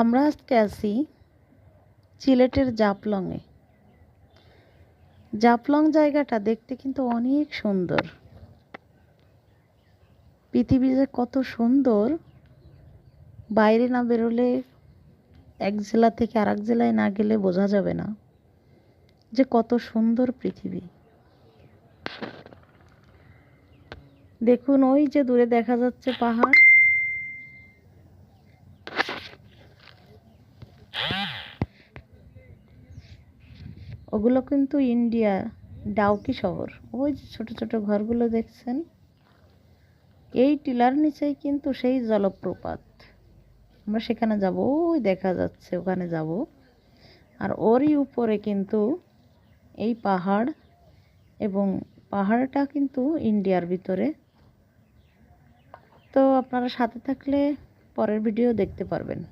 আমরা আজকে আছি সিলেটের জাফলংয়ে। জাফলং জায়গাটা দেখতে কিন্তু অনেক সুন্দর। পৃথিবী যে কত সুন্দর, বাইরে না বেরোলে, এক জেলা থেকে আরেক জেলায় না গেলে বোঝা যাবে না যে কত সুন্দর পৃথিবী। দেখুন, ওই যে দূরে দেখা যাচ্ছে পাহাড়, ওগুলো কিন্তু ইন্ডিয়া ডাউকি শহর। ওই যে ছোট ছোট ঘরগুলো দেখছেন, এই টিলার নিচেই কিন্তু সেই জলপ্রপাত। আমরা সেখানে যাব, ওই দেখা যাচ্ছে ওখানে যাব। আর ওরই উপরে কিন্তু এই পাহাড়, এবং পাহাড়টা কিন্তু ইন্ডিয়ার ভিতরে। তো আপনারা সাথে থাকলে পরের ভিডিও দেখতে পারবেন।